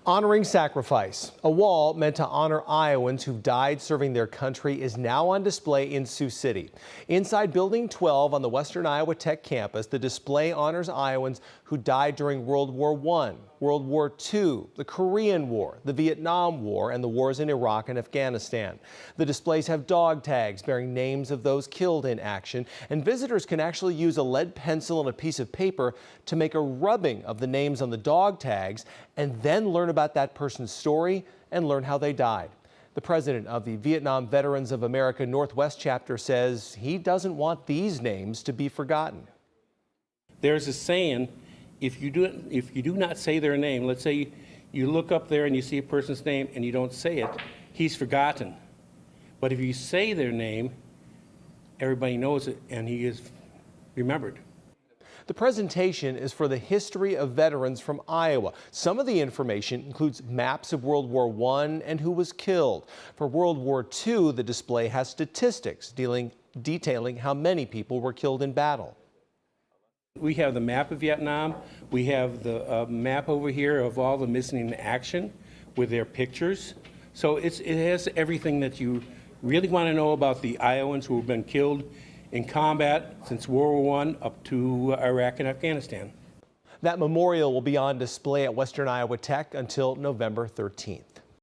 Honoring sacrifice. A wall meant to honor Iowans who've died serving their country is now on display in Sioux City. Inside Building 12 on the Western Iowa Tech campus, the display honors Iowans who died during World War I, World War II, the Korean War, the Vietnam War, and the wars in Iraq and Afghanistan. The displays have dog tags bearing names of those killed in action, and visitors can actually use a lead pencil and a piece of paper to make a rubbing of the names on the dog tags and then learn about that person's story and learn how they died. The president of the Vietnam Veterans of America Northwest chapter says he doesn't want these names to be forgotten. There's a saying, if you do not say their name, let's say you look up there and you see a person's name and you don't say it, he's forgotten. But if you say their name, everybody knows it and he is remembered. The presentation is for the history of veterans from Iowa. Some of the information includes maps of World War I and who was killed. For World War II, the display has statistics detailing how many people were killed in battle. We have the map of Vietnam. We have the map over here of all the missing in action with their pictures. So it has everything that you really want to know about the Iowans who have been killed in combat since World War I up to Iraq and Afghanistan. That memorial will be on display at Western Iowa Tech until November 13th.